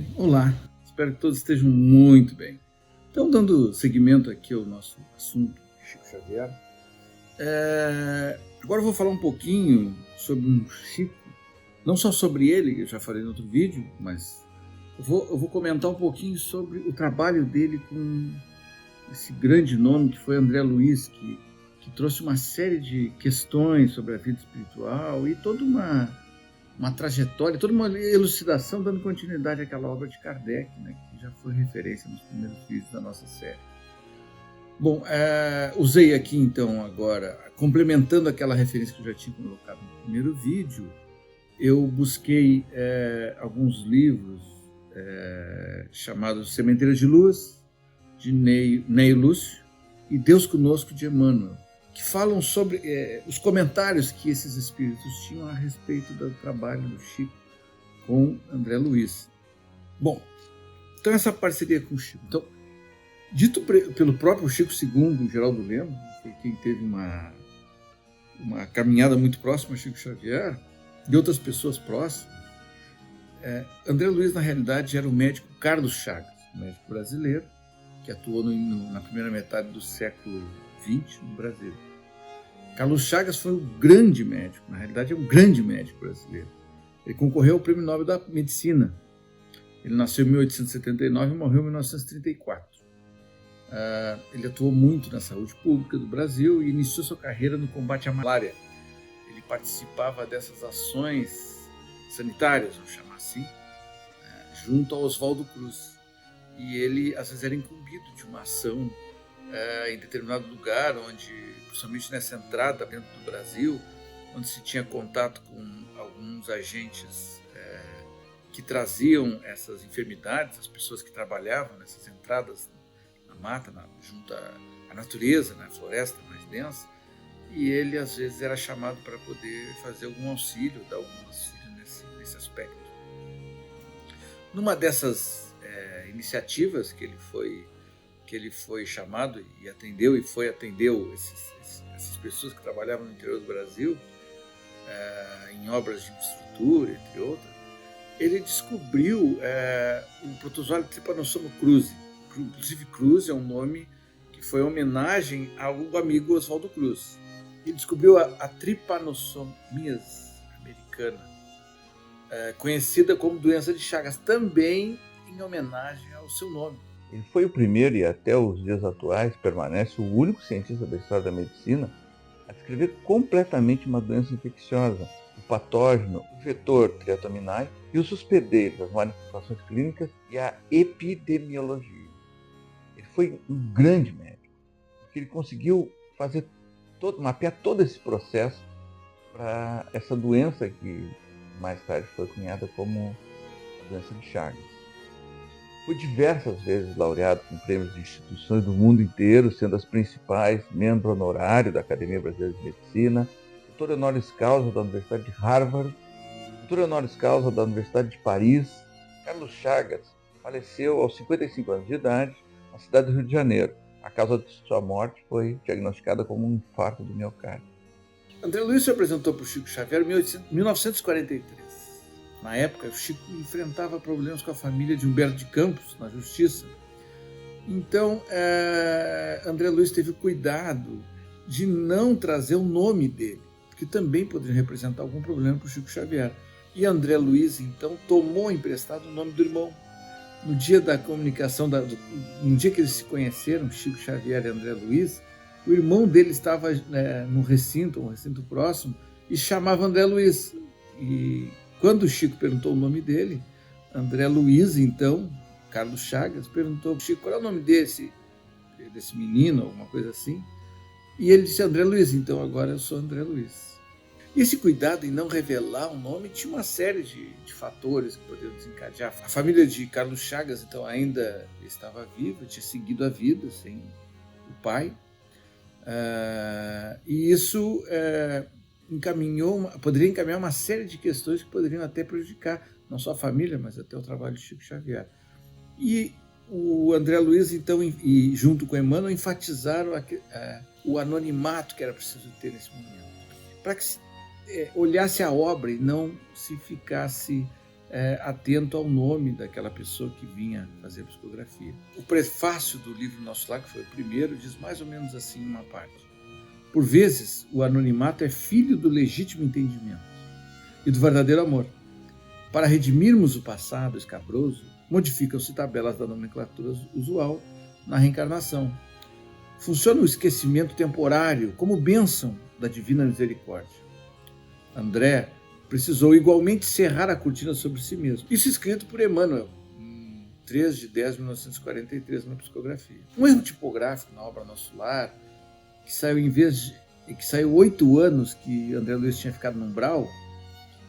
Bem, olá, espero que todos estejam muito bem. Então, dando seguimento aqui ao nosso assunto, Chico Xavier, agora eu vou falar um pouquinho sobre um Chico, não só sobre ele, que eu já falei no outro vídeo, mas eu vou comentar um pouquinho sobre o trabalho dele com esse grande nome que foi André Luiz, que trouxe uma série de questões sobre a vida espiritual e toda uma trajetória, toda uma elucidação, dando continuidade àquela obra de Kardec, né, que já foi referência nos primeiros vídeos da nossa série. Bom, usei aqui então agora, complementando aquela referência que eu já tinha colocado no primeiro vídeo, eu busquei alguns livros chamados Sementeira de Luz, de Ney Lúcio, e Deus Conosco, de Emmanuel, que falam sobre os comentários que esses espíritos tinham a respeito do trabalho do Chico com André Luiz. Bom, então essa parceria com o Chico. Então, dito pelo próprio Chico II, Geraldo Lemos, foi quem teve uma caminhada muito próxima a Chico Xavier, e outras pessoas próximas, André Luiz, na realidade, era o médico Carlos Chagas, médico brasileiro, que atuou na primeira metade do século XX no Brasil. Carlos Chagas foi um grande médico, na realidade é um grande médico brasileiro. Ele concorreu ao Prêmio Nobel da Medicina. Ele nasceu em 1879 e morreu em 1934. Ele atuou muito na saúde pública do Brasil e iniciou sua carreira no combate à malária. Ele participava dessas ações sanitárias, vamos chamar assim, junto a Oswaldo Cruz. E ele, às vezes, era incumbido de uma ação em determinado lugar, onde, principalmente nessa entrada dentro do Brasil, onde se tinha contato com alguns agentes que traziam essas enfermidades, as pessoas que trabalhavam nessas entradas na mata, junto à natureza, na floresta mais densa, e ele, às vezes, era chamado para poder fazer algum auxílio, dar algum auxílio nesse aspecto. Numa dessas iniciativas que ele foi chamado e atendeu, atendeu essas pessoas que trabalhavam no interior do Brasil, em obras de infraestrutura, entre outras, ele descobriu o protozoário Trypanosoma cruzi. Inclusive, Cruz é um nome que foi em homenagem ao amigo Oswaldo Cruz. Ele descobriu a Trypanosomias americana, conhecida como doença de Chagas, também em homenagem ao seu nome. Ele foi o primeiro e até os dias atuais permanece o único cientista da história da medicina a descrever completamente uma doença infecciosa, o patógeno, o vetor Triatomini e os hospedeiros, as manifestações clínicas e a epidemiologia. Ele foi um grande médico, porque ele conseguiu mapear todo esse processo para essa doença que mais tarde foi cunhada como a doença de Chagas. Foi diversas vezes laureado com prêmios de instituições do mundo inteiro, sendo as principais membro honorário da Academia Brasileira de Medicina, doutor honoris causa da Universidade de Harvard, doutor honoris causa da Universidade de Paris. Carlos Chagas faleceu aos 55 anos de idade, na cidade do Rio de Janeiro. A causa de sua morte foi diagnosticada como um infarto do miocárdio. André Luiz se apresentou para o Chico Xavier em 1943. Na época, o Chico enfrentava problemas com a família de Humberto de Campos, na Justiça. Então, André Luiz teve cuidado de não trazer o nome dele, porque também poderia representar algum problema para o Chico Xavier. E André Luiz, então, tomou emprestado o nome do irmão. No dia da comunicação, no dia que eles se conheceram, Chico Xavier e André Luiz, o irmão dele estava no recinto, um recinto próximo, e chamava André Luiz. E quando o Chico perguntou o nome dele, André Luiz, então, Carlos Chagas, perguntou, Chico, qual é o nome desse menino, alguma coisa assim? E ele disse, André Luiz, então agora eu sou André Luiz. E esse cuidado em não revelar o nome tinha uma série de fatores que poderiam desencadear. A família de Carlos Chagas, então, ainda estava viva, tinha seguido a vida sem o pai. E isso poderia encaminhar uma série de questões que poderiam até prejudicar não só a família, mas até o trabalho de Chico Xavier. E o André Luiz, então, e junto com Emmanuel, enfatizaram o anonimato que era preciso ter nesse momento, para que se olhasse a obra e não se ficasse atento ao nome daquela pessoa que vinha fazer a psicografia. O prefácio do livro Nosso Lar, que foi o primeiro, diz mais ou menos assim uma parte. Por vezes, o anonimato é filho do legítimo entendimento e do verdadeiro amor. Para redimirmos o passado escabroso, modificam-se tabelas da nomenclatura usual na reencarnação. Funciona o esquecimento temporário como bênção da divina misericórdia. André precisou igualmente cerrar a cortina sobre si mesmo. Isso escrito por Emmanuel, em 3 de 10 de 1943, na psicografia. Um erro tipográfico na obra Nosso Lar, que saiu 8 anos que André Luiz tinha ficado no umbral,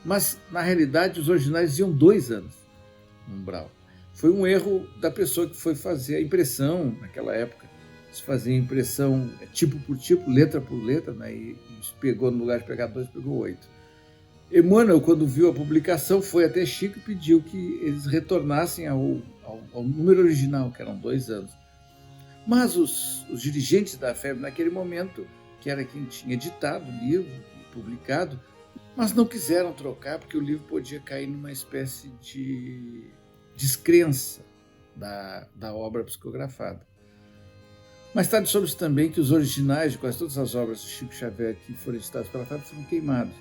mas na realidade os originais diziam 2 anos no umbral. Foi um erro da pessoa que foi fazer a impressão naquela época. Se fazia impressão tipo por tipo, letra por letra, né? E pegou, no lugar de pegar 2, pegou 8. Emmanuel, quando viu a publicação, foi até Chico e pediu que eles retornassem ao número original, que eram 2 anos. Mas os dirigentes da FEB naquele momento, que era quem tinha editado o livro, publicado, mas não quiseram trocar porque o livro podia cair numa espécie de descrença da obra psicografada. Mais tarde soube-se também que os originais de quase todas as obras de Chico Xavier que foram editadas pela FEB foram queimados.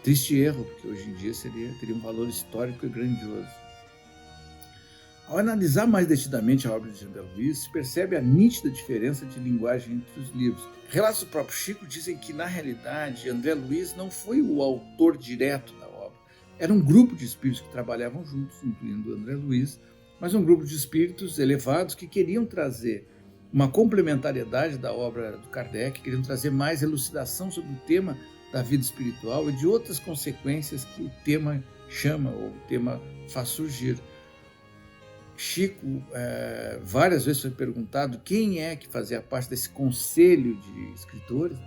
Triste erro, porque hoje em dia teria um valor histórico e grandioso. Ao analisar mais detidamente a obra de André Luiz, se percebe a nítida diferença de linguagem entre os livros. Relatos do próprio Chico dizem que, na realidade, André Luiz não foi o autor direto da obra. Era um grupo de espíritos que trabalhavam juntos, incluindo André Luiz, mas um grupo de espíritos elevados que queriam trazer uma complementariedade da obra do Kardec, queriam trazer mais elucidação sobre o tema da vida espiritual e de outras consequências que o tema chama ou o tema faz surgir. Chico várias vezes foi perguntado quem é que fazia parte desse conselho de escritores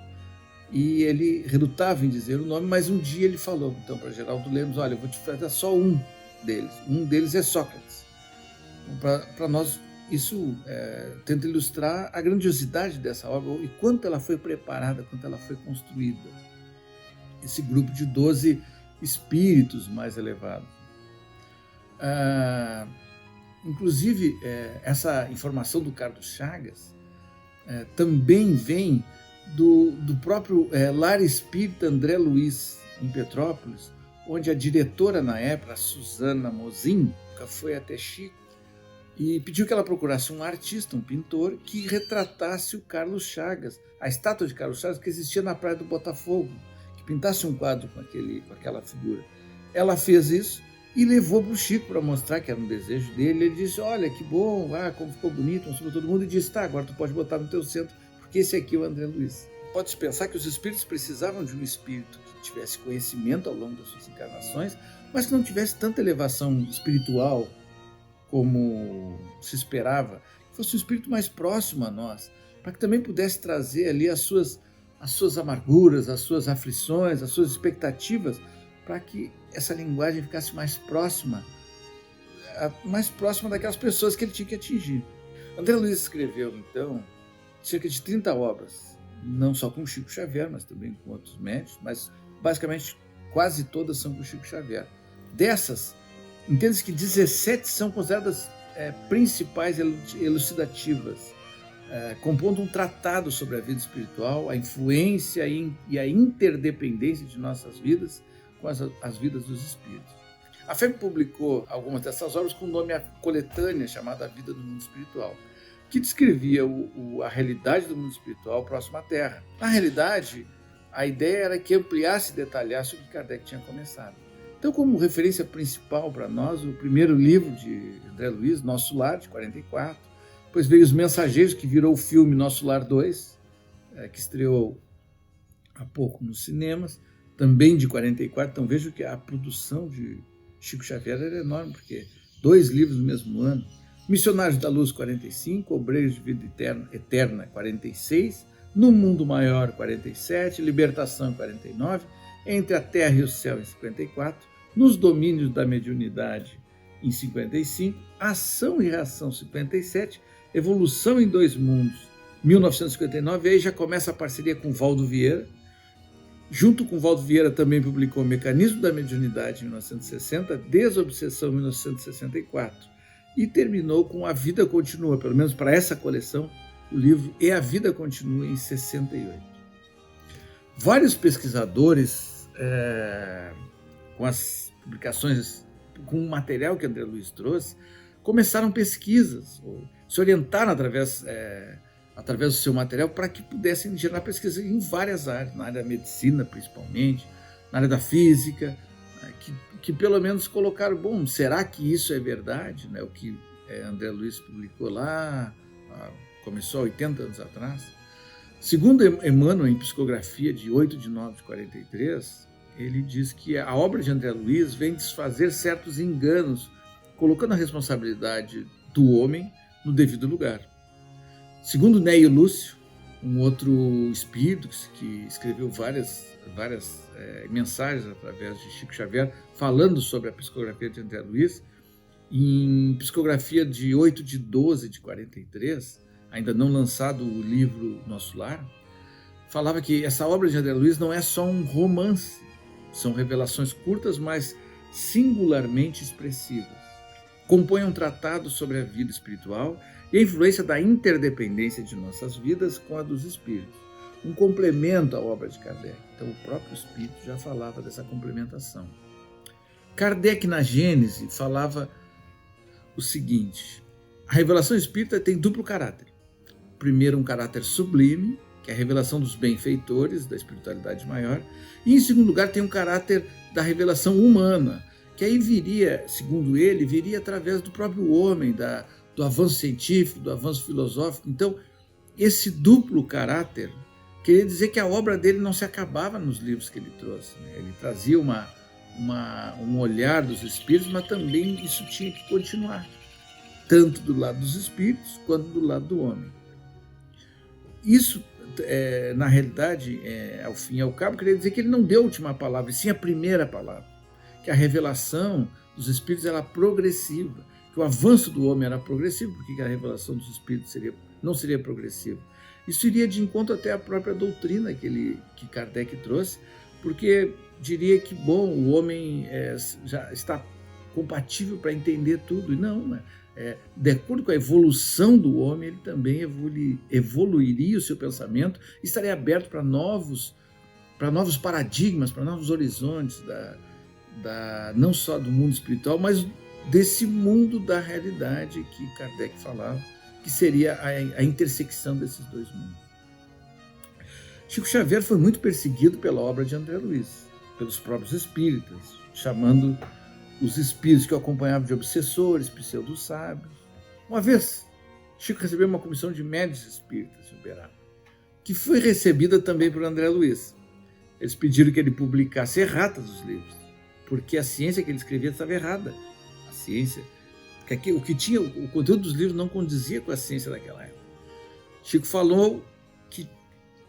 e ele relutava em dizer o nome, mas um dia ele falou então para Geraldo Lemos, olha, eu vou te falar só um deles é Sócrates. Para nós isso tenta ilustrar a grandiosidade dessa obra e quanto ela foi preparada, quanto ela foi construída. Esse grupo de 12 espíritos mais elevados. Inclusive, essa informação do Carlos Chagas também vem do próprio Lar Espírita André Luiz, em Petrópolis, onde a diretora na época, a Suzana Mozin, foi até Chico e pediu que ela procurasse um artista, um pintor, que retratasse o Carlos Chagas, a estátua de Carlos Chagas que existia na Praia do Botafogo, que pintasse um quadro com aquela figura. Ela fez isso e levou para o Chico para mostrar que era um desejo dele. Ele disse, olha, que bom, como ficou bonito, mostrou para todo mundo, e disse, tá, agora tu pode botar no teu centro, porque esse aqui é o André Luiz. Pode-se pensar que os espíritos precisavam de um espírito que tivesse conhecimento ao longo das suas encarnações, mas que não tivesse tanta elevação espiritual como se esperava, que fosse um espírito mais próximo a nós, para que também pudesse trazer ali as suas amarguras, as suas aflições, as suas expectativas, para que essa linguagem ficasse mais próxima daquelas pessoas que ele tinha que atingir. André Luiz escreveu, então, cerca de 30 obras, não só com Chico Xavier, mas também com outros médicos, mas basicamente quase todas são com Chico Xavier. Dessas, entende-se que 17 são consideradas principais elucidativas, compondo um tratado sobre a vida espiritual, a influência e a interdependência de nossas vidas com as vidas dos espíritos. A FEB publicou algumas dessas obras com o nome coletânea chamada A Vida do Mundo Espiritual, que descrevia a realidade do mundo espiritual próximo à Terra. Na realidade, a ideia era que ampliasse e detalhasse o que Kardec tinha começado. Então, como referência principal para nós, o primeiro livro de André Luiz, Nosso Lar, de 44, depois veio Os Mensageiros, que virou o filme Nosso Lar 2, que estreou há pouco nos cinemas, também de 44, então vejo que a produção de Chico Xavier era enorme, porque 2 livros no mesmo ano. Missionários da Luz, 45, Obreiros de Vida Eterna, 46, No Mundo Maior, 47, Libertação, 49, Entre a Terra e o Céu, em 54, Nos Domínios da Mediunidade, em 55, Ação e Reação, 57, Evolução em 2 Mundos, 1959, e aí já começa a parceria com Valdo Vieira, Junto com Valdo Vieira também publicou O Mecanismo da Mediunidade em 1960, Desobsessão em 1964 e terminou com A Vida Continua, pelo menos para essa coleção, o livro E a Vida Continua em 68. Vários pesquisadores, com as publicações, com o material que André Luiz trouxe, começaram pesquisas, se orientaram através do seu material para que pudessem gerar pesquisas em várias áreas, na área da medicina principalmente, na área da física, que pelo menos colocaram, bom, será que isso é verdade? O que André Luiz publicou lá, começou há 80 anos atrás. Segundo Emmanuel, em Psicografia de 8 de 9 de 43, ele diz que a obra de André Luiz vem desfazer certos enganos, colocando a responsabilidade do homem no devido lugar. Segundo Neio Lúcio, um outro espírito que escreveu várias mensagens através de Chico Xavier, falando sobre a psicografia de André Luiz, em Psicografia de 8 de 12 de 43, ainda não lançado o livro Nosso Lar, falava que essa obra de André Luiz não é só um romance, são revelações curtas, mas singularmente expressivas. Compõe um tratado sobre a vida espiritual e a influência da interdependência de nossas vidas com a dos espíritos, um complemento à obra de Kardec. Então, o próprio espírito já falava dessa complementação. Kardec, na Gênese, falava o seguinte: a revelação espírita tem duplo caráter. Primeiro, um caráter sublime, que é a revelação dos benfeitores, da espiritualidade maior, e, em segundo lugar, tem um caráter da revelação humana, que aí viria, segundo ele, viria através do próprio homem, do avanço científico, do avanço filosófico. Então, esse duplo caráter queria dizer que a obra dele não se acabava nos livros que ele trouxe. Ele trazia um olhar dos espíritos, mas também isso tinha que continuar, tanto do lado dos espíritos quanto do lado do homem. Isso, na realidade, ao fim e ao cabo, queria dizer que ele não deu a última palavra, e sim a primeira palavra, que a revelação dos espíritos era progressiva, que o avanço do homem era progressivo, porque a revelação dos espíritos não seria progressiva. Isso iria de encontro até à própria doutrina que Kardec trouxe, porque diria que, bom, o homem já está compatível para entender tudo, e não, né? De acordo com a evolução do homem, ele também evoluiria o seu pensamento e estaria aberto para novos paradigmas, para novos horizontes, não só do mundo espiritual, mas desse mundo da realidade que Kardec falava, que seria a intersecção desses dois mundos. Chico Xavier foi muito perseguido pela obra de André Luiz, pelos próprios espíritas, chamando os espíritos que o acompanhavam de obsessores, pseudo-sábios. Uma vez, Chico recebeu uma comissão de médiuns espíritas em Uberaba, que foi recebida também por André Luiz. Eles pediram que ele publicasse erratas os livros, porque a ciência que ele escrevia estava errada. A ciência, o conteúdo dos livros não condizia com a ciência daquela época. Chico falou que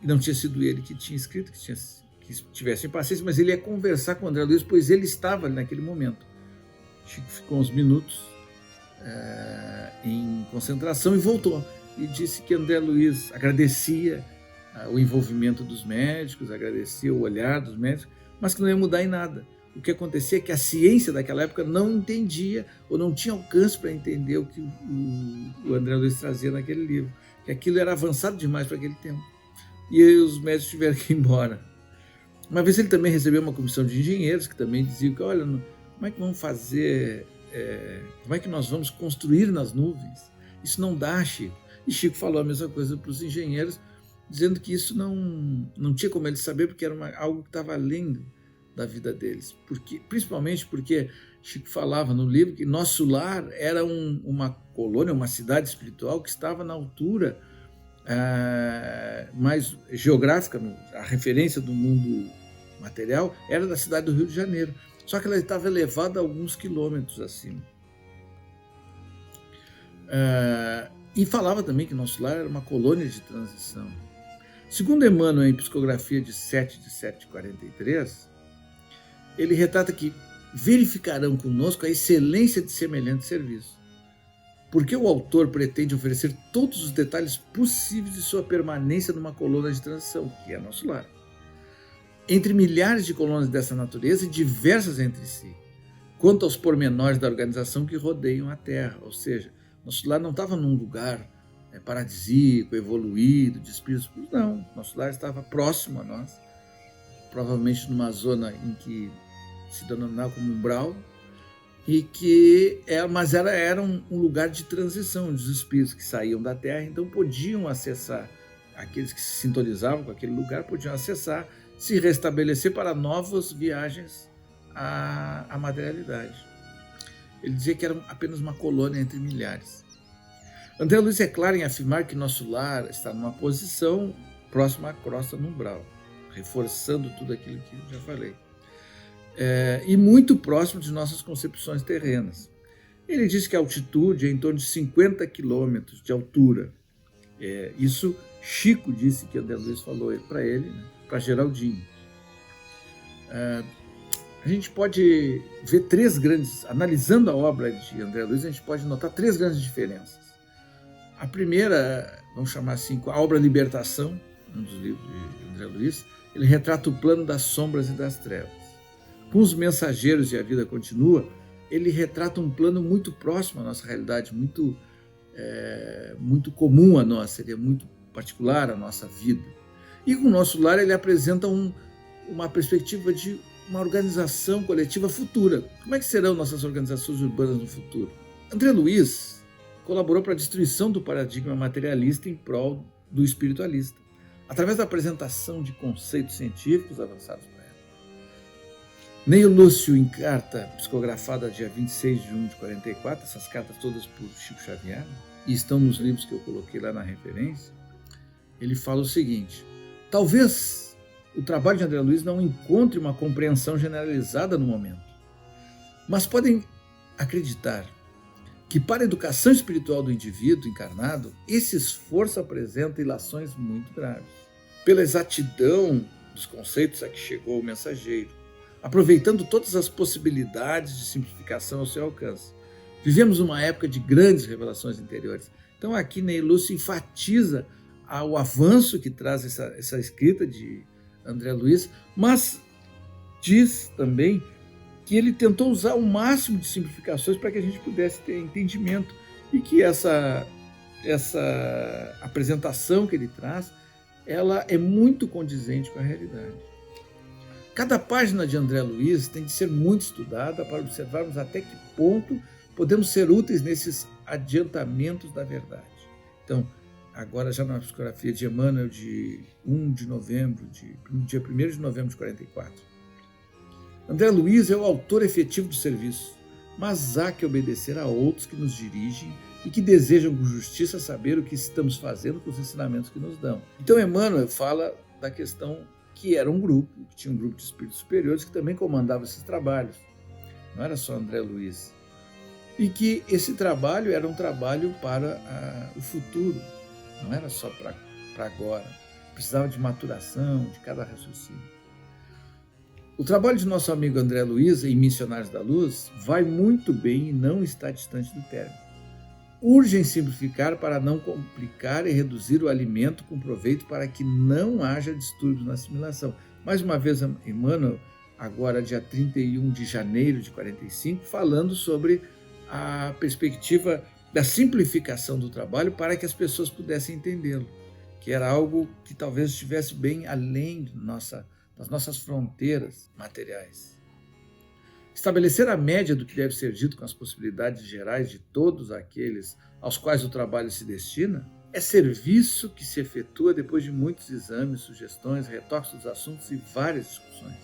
não tinha sido ele que tinha escrito, que tivesse paciência, mas ele ia conversar com André Luiz, pois ele estava ali naquele momento. Chico ficou uns minutos em concentração e voltou. E disse que André Luiz agradecia o envolvimento dos médicos, agradecia o olhar dos médicos, mas que não ia mudar em nada. O que acontecia é que a ciência daquela época não entendia ou não tinha alcance para entender o que o André Luiz trazia naquele livro, que aquilo era avançado demais para aquele tempo. E aí os médicos tiveram que ir embora. Uma vez ele também recebeu uma comissão de engenheiros que também diziam que, olha, como é que vamos fazer, como é que nós vamos construir nas nuvens? Isso não dá, Chico. E Chico falou a mesma coisa para os engenheiros, dizendo que isso não tinha como eles saber, porque era algo que estava além da vida deles. Principalmente porque Chico falava no livro que Nosso Lar era uma colônia, uma cidade espiritual que estava na altura mais geográfica, a referência do mundo material era da cidade do Rio de Janeiro, só que ela estava elevada a alguns quilômetros acima. E falava também que Nosso Lar era uma colônia de transição. Segundo Emmanuel, em Psicografia de 7 de 43, ele retrata que verificarão conosco a excelência de semelhante serviço, porque o autor pretende oferecer todos os detalhes possíveis de sua permanência numa colônia de transição, que é Nosso Lar. entre milhares de colônias dessa natureza e diversas entre si, quanto aos pormenores da organização que rodeiam a Terra. Ou seja, nosso lar não estava num lugar paradisíaco, evoluído, de espíritos puros, não. Nosso lar estava próximo a nós, provavelmente numa zona em que se denominava como umbral, mas era um lugar de transição, onde os espíritos que saíam da Terra então podiam acessar, aqueles que se sintonizavam com aquele lugar podiam acessar, se restabelecer para novas viagens à materialidade. Ele dizia que era apenas uma colônia entre milhares. André Luiz é claro em afirmar que nosso lar está numa posição próxima à crosta no umbral, reforçando tudo aquilo que eu já falei, e muito próximo de nossas concepções terrenas. Ele diz que a altitude é em torno de 50 quilômetros de altura. Isso Chico disse que André Luiz falou para ele, né, para Geraldinho. A gente pode ver analisando a obra de André Luiz, a gente pode notar 3 grandes diferenças. A primeira, vamos chamar assim, a obra Libertação, um dos livros de André Luiz, ele retrata o plano das sombras e das trevas. Com os mensageiros e a vida continua, ele retrata um plano muito próximo à nossa realidade, muito comum a nós, seria muito particular à nossa vida. E com o nosso lar ele apresenta uma perspectiva de uma organização coletiva futura. Como é que serão nossas organizações urbanas no futuro? André Luiz colaborou para a destruição do paradigma materialista em prol do espiritualista, através da apresentação de conceitos científicos avançados para ela. Neio Lúcio, em carta psicografada dia 26 de junho de 44, essas cartas todas por Chico Xavier, e estão nos livros que eu coloquei lá na referência, ele fala o seguinte: talvez o trabalho de André Luiz não encontre uma compreensão generalizada no momento, mas podem acreditar que para a educação espiritual do indivíduo encarnado, esse esforço apresenta ilações muito graves. Pela exatidão dos conceitos a que chegou o mensageiro, aproveitando todas as possibilidades de simplificação ao seu alcance. Vivemos uma época de grandes revelações interiores. Então aqui Neio Lúcio enfatiza o avanço que traz essa escrita de André Luiz, mas diz também que ele tentou usar o máximo de simplificações para que a gente pudesse ter entendimento e que essa apresentação que ele traz, ela é muito condizente com a realidade. Cada página de André Luiz tem de ser muito estudada para observarmos até que ponto podemos ser úteis nesses adiantamentos da verdade. Então, agora já na psicografia de Emmanuel de 1 de novembro, dia 1º de novembro de 44. André Luiz é o autor efetivo do serviço, mas há que obedecer a outros que nos dirigem e que desejam com justiça saber o que estamos fazendo com os ensinamentos que nos dão. Então Emmanuel fala da questão que era que tinha um grupo de espíritos superiores que também comandava esses trabalhos. Não era só André Luiz. E que esse trabalho era um trabalho para o futuro, não era só para agora. Precisava de maturação de cada raciocínio. O trabalho de nosso amigo André Luiz em Missionários da Luz vai muito bem e não está distante do término. Urgem simplificar para não complicar e reduzir o alimento com proveito para que não haja distúrbios na assimilação. Mais uma vez, Emmanuel, agora dia 31 de janeiro de 45, falando sobre a perspectiva da simplificação do trabalho para que as pessoas pudessem entendê-lo, que era algo que talvez estivesse bem além das nossas fronteiras materiais. Estabelecer a média do que deve ser dito com as possibilidades gerais de todos aqueles aos quais o trabalho se destina é serviço que se efetua depois de muitos exames, sugestões, retoques dos assuntos e várias discussões.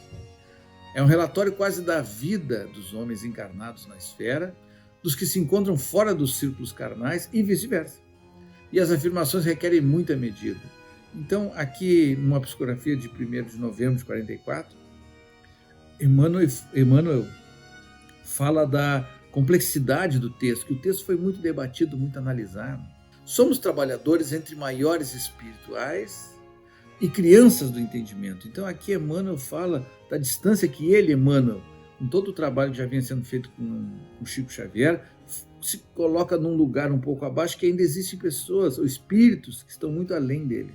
É um relatório quase da vida dos homens encarnados na esfera, dos que se encontram fora dos círculos carnais e vice-versa. E as afirmações requerem muita medida. Então, aqui, numa psicografia de 1º de novembro de 44, Emmanuel fala da complexidade do texto, que o texto foi muito debatido, muito analisado. Somos trabalhadores entre maiores espirituais e crianças do entendimento. Então, aqui Emmanuel fala da distância que ele, Emmanuel, com todo o trabalho que já vinha sendo feito com Chico Xavier, se coloca num lugar um pouco abaixo, que ainda existem pessoas ou espíritos que estão muito além dele.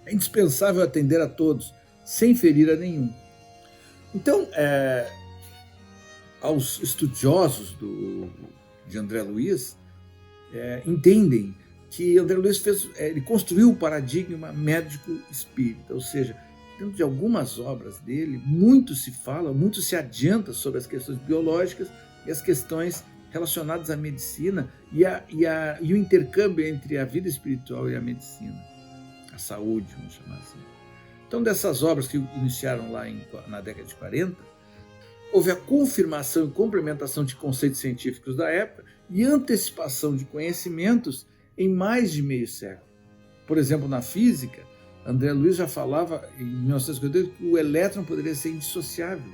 É indispensável atender a todos, sem ferir a nenhum. Então, aos estudiosos de André Luiz, entendem que André Luiz ele construiu o paradigma médico-espírita, ou seja, dentro de algumas obras dele, muito se fala, muito se adianta sobre as questões biológicas e as questões relacionadas à medicina e o intercâmbio entre a vida espiritual e a medicina, a saúde, vamos chamar assim. Então, dessas obras que iniciaram lá na década de 40, houve a confirmação e complementação de conceitos científicos da época e antecipação de conhecimentos em mais de meio século. Por exemplo, na física, André Luiz já falava, em 1952, que o elétron poderia ser indissociável.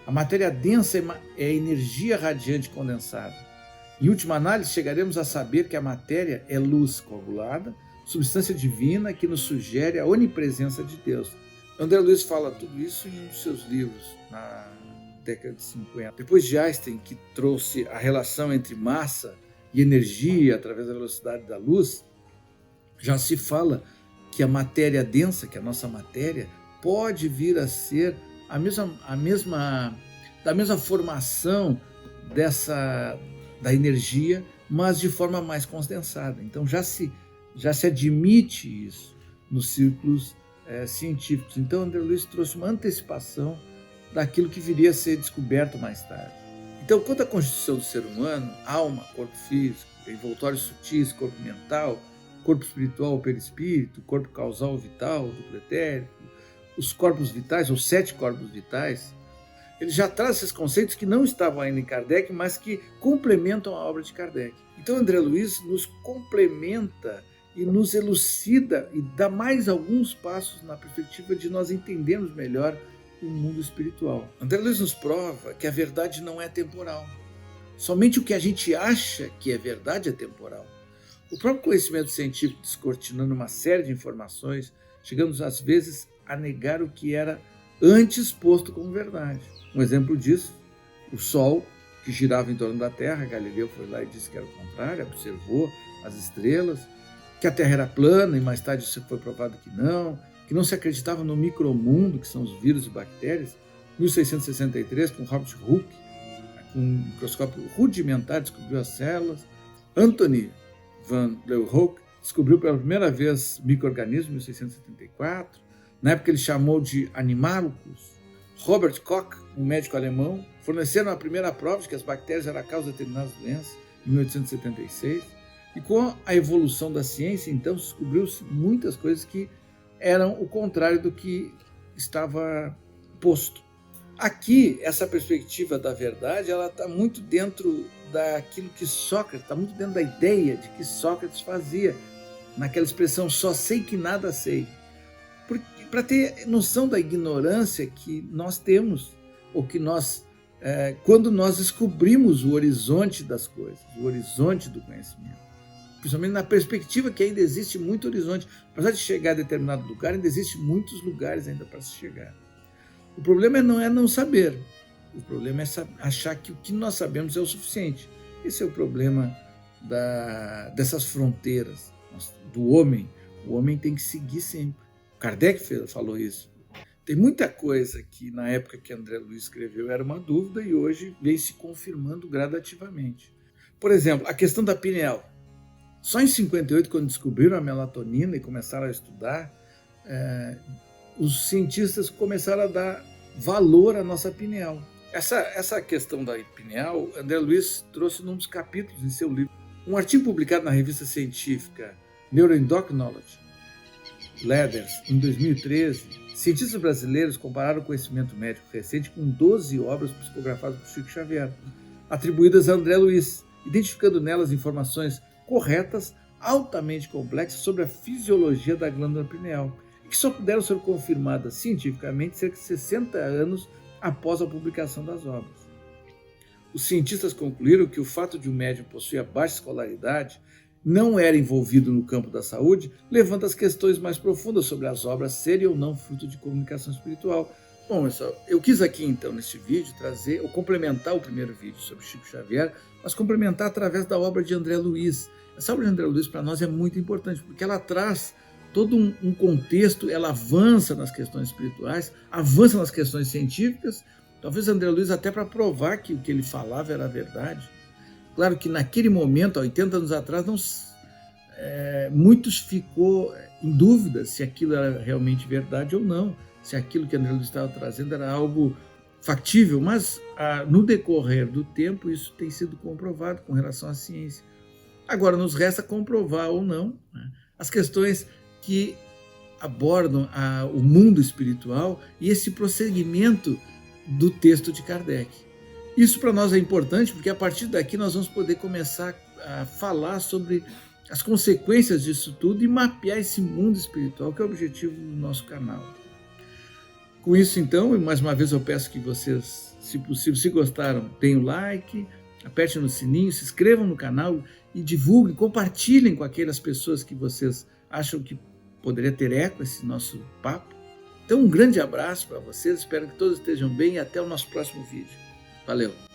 A matéria densa é energia radiante condensada. Em última análise, chegaremos a saber que a matéria é luz coagulada, substância divina que nos sugere a onipresença de Deus. André Luiz fala tudo isso em um dos seus livros, na década de 50. Depois de Einstein, que trouxe a relação entre massa e energia através da velocidade da luz, já se fala que a matéria densa, que é a nossa matéria, pode vir a ser da mesma formação da energia, mas de forma mais condensada. Então já se admite isso nos círculos científicos. Então André Luiz trouxe uma antecipação daquilo que viria a ser descoberto mais tarde. Então, quanto à constituição do ser humano, alma, corpo físico, envoltórios sutis, corpo mental, corpo espiritual ou perispírito, corpo causal ou vital, duplo etérico, os corpos vitais, ou 7 corpos vitais, ele já traz esses conceitos que não estavam ainda em Kardec, mas que complementam a obra de Kardec. Então, André Luiz nos complementa e nos elucida e dá mais alguns passos na perspectiva de nós entendermos melhor o mundo espiritual. André Luiz nos prova que a verdade não é temporal. Somente o que a gente acha que é verdade é temporal. O próprio conhecimento científico descortinando uma série de informações, chegamos às vezes a negar o que era antes posto como verdade. Um exemplo disso, o Sol, que girava em torno da Terra, Galileu foi lá e disse que era o contrário, observou as estrelas, que a Terra era plana e mais tarde isso foi provado que não se acreditava no micromundo, que são os vírus e bactérias. Em 1663, com Robert Hooke, com um microscópio rudimentar, descobriu as células. Anthony van Leeuwenhoek descobriu pela primeira vez micro-organismos em 1674. Na época ele chamou de animalcus. Robert Koch, um médico alemão, forneceram a primeira prova de que as bactérias eram a causa de determinadas doenças em 1876. E com a evolução da ciência, então, descobriu-se muitas coisas que eram o contrário do que estava posto. Aqui, essa perspectiva da verdade, ela está muito dentro daquilo que Sócrates, está muito dentro da ideia de que Sócrates fazia, naquela expressão, só sei que nada sei. Para ter noção da ignorância que nós temos, ou que quando nós descobrimos o horizonte das coisas, o horizonte do conhecimento. Principalmente na perspectiva que ainda existe muito horizonte. Apesar de chegar a determinado lugar, ainda existem muitos lugares ainda para se chegar. O problema não é não saber. O problema é achar que o que nós sabemos é o suficiente. Esse é o problema dessas fronteiras do homem. O homem tem que seguir sempre. Kardec falou isso. Tem muita coisa que na época que André Luiz escreveu era uma dúvida e hoje vem se confirmando gradativamente. Por exemplo, a questão da pineal. Só em 58, quando descobriram a melatonina e começaram a estudar, os cientistas começaram a dar valor à nossa pineal. Essa questão da pineal, André Luiz trouxe num dos capítulos em seu livro. Um artigo publicado na revista científica Neuroendocrinology, Letters, em 2013, cientistas brasileiros compararam o conhecimento médico recente com 12 obras psicografadas por Chico Xavier, atribuídas a André Luiz, identificando nelas informações corretas, altamente complexas sobre a fisiologia da glândula pineal, e que só puderam ser confirmadas cientificamente cerca de 60 anos após a publicação das obras. Os cientistas concluíram que o fato de um médium possuir a baixa escolaridade não era envolvido no campo da saúde, levanta as questões mais profundas sobre as obras serem ou não fruto de comunicação espiritual. Bom, pessoal, eu quis aqui então neste vídeo trazer, ou complementar o primeiro vídeo sobre Chico Xavier, mas complementar através da obra de André Luiz. Essa obra de André Luiz para nós é muito importante, porque ela traz todo um contexto, ela avança nas questões espirituais, avança nas questões científicas, talvez André Luiz até para provar que o que ele falava era verdade. Claro que naquele momento, há 80 anos atrás, muitos ficou em dúvida se aquilo era realmente verdade ou não, se aquilo que André Luiz estava trazendo era algo factível, mas no decorrer do tempo isso tem sido comprovado com relação à ciência. Agora nos resta comprovar ou não, né, as questões que abordam o mundo espiritual e esse prosseguimento do texto de Kardec. Isso para nós é importante porque a partir daqui nós vamos poder começar a falar sobre as consequências disso tudo e mapear esse mundo espiritual, que é o objetivo do nosso canal. Com isso, então, mais uma vez eu peço que vocês, se possível, se gostaram, deem o like, apertem no sininho, se inscrevam no canal e divulguem, compartilhem com aquelas pessoas que vocês acham que poderia ter eco esse nosso papo. Então, um grande abraço para vocês, espero que todos estejam bem e até o nosso próximo vídeo. Valeu!